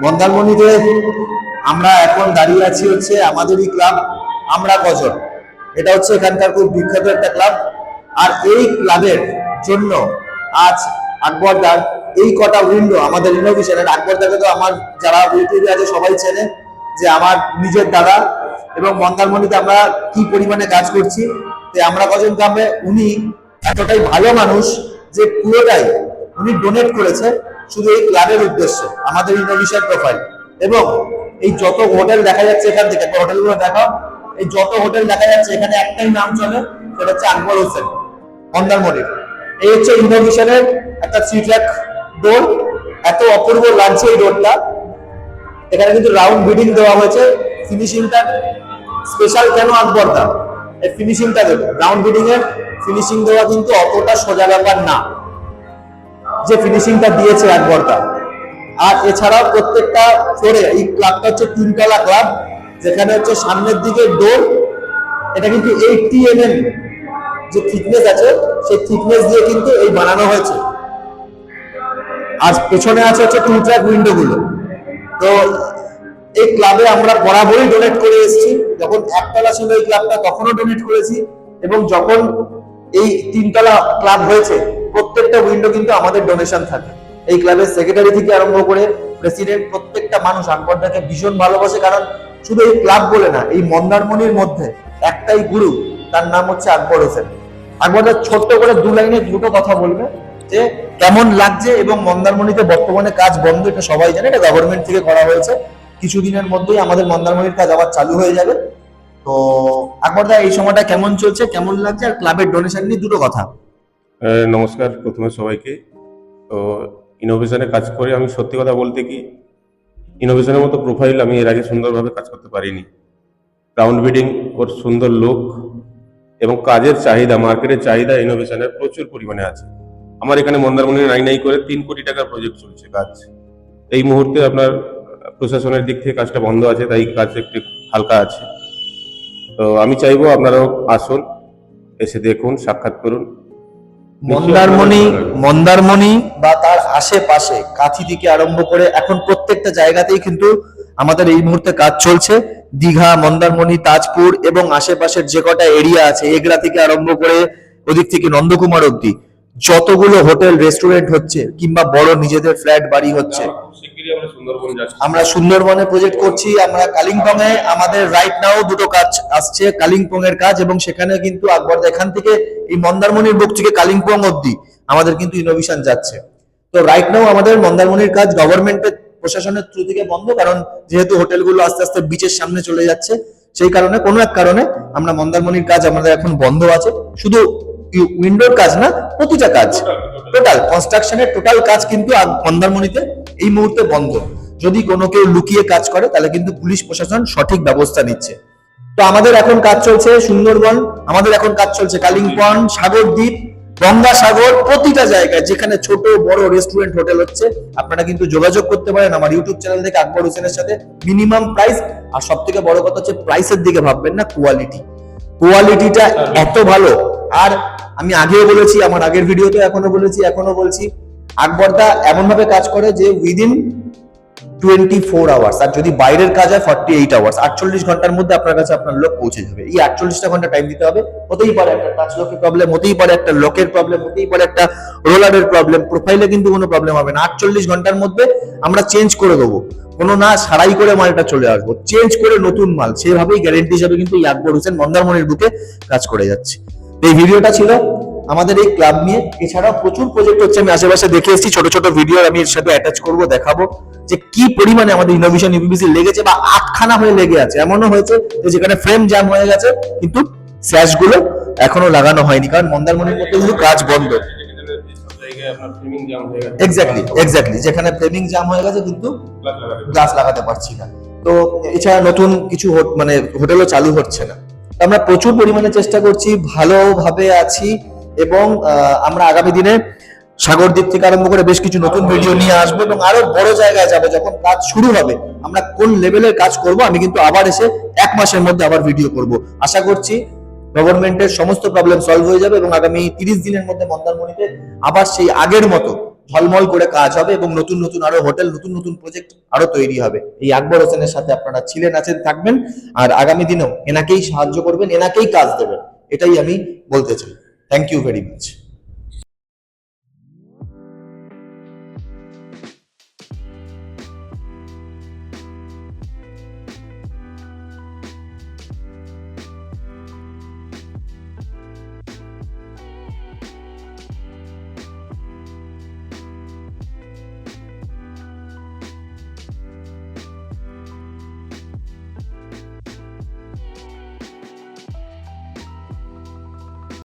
মন্দারমণিতে আমরা এখন দাঁড়িয়ে আছি হচ্ছে আমাদেরই ক্লাব আমরা কজন। এটা হচ্ছে এখানকার খুব বিখ্যাত একটা ক্লাব। আর এই ক্লাবের জন্য আজ আকবরদার এই কটা উইন্ডো আমাদের ইনোভেশনের, আকবরদাকে তো আমার যারা ইউটিউবে আছে সবাই চেনে যে আমার নিজের দাদা, এবং মন্দারমণিতে আমরা কি পরিমাণে কাজ করছি। আমরা কজন ক্লাবে উনি এতটাই ভালো মানুষ যে পুরোটাই উনি ডোনেট করেছে শুধু এই ক্লাবের উদ্দেশ্যে, আমাদের ইনোভেশন প্রোফাইল। এবং এই যত হোটেল দেখা যাচ্ছে এখান থেকে, হোটেলগুলো দেখাও, এই যত হোটেল দেখা যাচ্ছে এখানে একটাই নাম চলে, সেটা হচ্ছে আকবর হোসেন মন্দারমণির। এই হচ্ছে ইনোভেশনের একটা 3 ট্র্যাক ডোর, এত অপূর্ব লাগছে এই ডোরটা। এখানে কিন্তু রাউন্ড বিডিং দেওয়া হয়েছে, ফিনিশিংটা স্পেশাল কেন আকবরদা এই ফিনিশিংটা দেবে। রাউন্ড বিডিং এর ফিনিশিং দেওয়া কিন্তু অতটা সোজা ব্যাপার না, যে ফিনিশিংটা দিয়েছে আকবরদা। আর এছাড়াও প্রত্যেকটা ফ্লোরে, এই ক্লাবটা হচ্ছে 3 তলা ক্লাব, যেখানে হচ্ছে সামনের দিকে ডোর, এটা কিন্তু 80 mm যে থিকনেস আছে সেই থিকনেস দিয়ে কিন্তু এই বানানো হয়েছে। আর পেছনে আছে হচ্ছে 2 ট্র্যাক উইন্ডো গুলো। তো এই ক্লাবে আমরা বরাবরই ডোনেট করে এসেছি। যখন 1 তলা ছিল এই ক্লাবটা তখনও ডোনেট করেছি, এবং যখন এই 3 তলা ক্লাব হয়েছে প্রত্যেকটা উইন্ডো কিন্তু আমাদের ডোনেশন থাকে। এই ক্লাবের সেক্রেটারি থেকে আরম্ভ করে প্রেসিডেন্ট, প্রত্যেকটা মানুষ আকবরদাকে ভীষণ ভালোবাসে। কারণ শুধু এই ক্লাব বলে না, এই মন্দারমণির মধ্যে একটাই গুরু, তার নাম হচ্ছে আকবর হোসেন। আকবরদা ছোট্ট করে 2 লাইনে 2টো কথা বলবে যে কেমন লাগছে। এবং মন্দারমণিতে বর্তমানে কাজ বন্ধ, এটা সবাই জানে, এটা গভর্নমেন্ট থেকে করা হয়েছে। কিছুদিনের মধ্যেই আমাদের মন্দারমণির কাজ আবার চালু হয়ে যাবে। তো আকবরদা এই সময়টা কেমন চলছে, কেমন লাগছে, আর ক্লাবের ডোনেশন নিয়ে 2টো কথা। নমস্কার প্রথমে সবাইকে। তো ইনোভেশনে কাজ করে আমি সত্যি কথা বলতে কি, ইনোভেশনের মতো প্রোফাইল আমি এর আগে সুন্দরভাবে কাজ করতে পারিনি। রাউন্ড বিডিং, ওর সুন্দর লোক এবং কাজের চাহিদা, মার্কেটের চাহিদা ইনোভেশনের প্রচুর পরিমাণে আছে। আমার এখানে মন্দারমণির নাই করে 3 কোটি টাকার প্রজেক্ট চলছে কাজ। এই মুহূর্তে আপনার প্রশাসনের দিক থেকে কাজটা বন্ধ আছে, তাই কাজ একটু হালকা আছে। তো আমি চাইবো আপনারাও আসুন, এসে দেখুন, সাক্ষাৎ করুন। মন্দারমণি বা তার আশেপাশে কাঁথি থেকে আরম্ভ করে এখন প্রত্যেকটা জায়গাতেই কিন্তু আমাদের এই মুহূর্তে কাজ চলছে। দীঘা, মন্দারমণি, তাজপুর এবং আশেপাশের যে কটা এরিয়া আছে, এগরা থেকে আরম্ভ করে ওদিক থেকে নন্দকুমার অব্দি যতগুলো হোটেল রেস্টুরেন্ট হচ্ছে কিংবা বড় নিজেদের ফ্ল্যাট বাড়ি হচ্ছে, আমরা সুন্দরবনে প্রজেক্ট করছি। আমরা কালিম্পং এ আমাদের রাইট নাও 2টো কাজ আসছে, কালিম্পং এর কাজ, এবং সেখানে কিন্তু আকবরদা এখান থেকে এই মন্দারমণির বুক থেকে কালিম্পং অব্দি আমাদের কিন্তু ইনোভেশন যাচ্ছে। তো রাইট নাও আমাদের মন্দারমণির কাজ গভর্নমেন্টের প্রশাসনের থ্রু থেকে বন্ধ, কারণ যেহেতু হোটেলগুলো আস্তে আস্তে বিচের সামনে চলে যাচ্ছে, সেই কারণে কোনো এক কারণে আমরা মন্দারমণির কাজ আমাদের এখন বন্ধ আছে। শুধু উইন্ডোর কাজ না, প্রতিটা কাজ, টোটাল কনস্ট্রাকশনের টোটাল কাজ কিন্তু মন্দারমণিতে এই মুহূর্তে বন্ধ। যদি কোনো কেউ লুকিয়ে কাজ করে তাহলে কিন্তু পুলিশ প্রশাসন সঠিক ব্যবস্থা নিচ্ছে। তো আমাদের এখন কাজ চলছে সুন্দরবন, আমাদের এখন কাজ চলছে কালিম্পং, সাগরদ্বীপ, গঙ্গাসাগর, প্রতিটা জায়গায় যেখানে ছোট বড় রেস্টুরেন্ট হোটেল হচ্ছে, আপনারা কিন্তু যোগাযোগ করতে পারেন আমার ইউটিউব চ্যানেল থেকে আকবর হোসেনের সাথে। মিনিমাম প্রাইস, আর সব থেকে বড় কথা হচ্ছে প্রাইসের দিকে ভাববেন না, কোয়ালিটিটা এত ভালো। আর আমি আগেও বলেছি, আমার আগের ভিডিওতে এখনো বলেছি, এখনো বলছি, আকবরদা এমন ভাবে কাজ করে যে উইদিন 24 আওয়ার্স, আর যদি বাইরের কাজ হয় 48 আওয়ার্স, 48 ঘন্টার মধ্যে আপনার কাছে আপনার লোক পৌঁছে যাবে। এই 48টা ঘন্টা টাইম দিতে হবে। হতেই পারে একটা টাচ লকের প্রবলেম, হতেই পারে একটা লকের প্রবলেম, হতেই পারে একটা রোলারের প্রবলেম, প্রোফাইলে কিন্তু কোনো প্রবলেম হবে না। 48 ঘন্টার মধ্যে আমরা চেঞ্জ করে দেবো, কোনো না সারাই করে মালটা চলে আসবো, চেঞ্জ করে নতুন মাল, সেভাবেই গ্যারেন্টি হিসাবে কিন্তু এই আকবর হোসেন মন্দারমণির বুকে কাজ করে যাচ্ছে। এই ভিডিওটা ছিল আমাদের এই ক্লাব নিয়ে। এছাড়াও প্রচুর প্রজেক্ট হচ্ছে, আমি আশেপাশে দেখে এসেছি, ছোট ছোট ভিডিও আমি এর সাথে অ্যাটাচ করবো, দেখাবো যে কি পরিমাণে আমাদের ইনোভেশন ইউপিবিসি লেগেছে, বা আটখানা হয়ে লেগে আছে। এমনও হয়েছে যে যেখানে ফ্রেম জ্যাম হয়ে গেছে কিন্তু স্যাশ গুলো এখনো লাগানো হয়নি, কারণ মন্দারমণির মধ্যে কিন্তু কাজ বন্ধ। এক্স্যাক্টলি যেখানে ফ্রেমিং জ্যাম হয়ে গেছে কিন্তু গ্লাস লাগাতে পারছি না। তো এছাড়া নতুন কিছু মানে হোটেলও চালু হচ্ছে না। আমরা প্রচুর পরিমাণে চেষ্টা করছি, ভালোভাবে আছি, এবং আমরা আগামী দিনে সাগরদ্বীপ থেকে আরম্ভ করে বেশ কিছু নতুন ভিডিও নিয়ে আসবো, এবং আরো বড় জায়গায় যাবো। যখন কাজ শুরু হবে, আমরা কোন লেভেলের কাজ করব, আমি কিন্তু আবার এসে 1 মাসের মধ্যে আবার ভিডিও করব। আশা করছি গভর্নমেন্টের সমস্ত প্রবলেম সলভ হয়ে যাবে, এবং আগামী 30 দিনের মধ্যে মন্দারমণিতে আবার সেই আগের মতো ঝলমল করে কাজ হবে এবং নতুন নতুন আরো হোটেল, নতুন নতুন প্রজেক্ট আরো তৈরি হবে। এই আকবর হোসেনের সাথে আপনারা ছিলেন, আছেন, থাকবেন, আর আগামী দিনেও এনাকেই সাহায্য করবেন, এনাকেই কাজ দেবেন, এটাই আমি বলতে চাই। Thank you very much.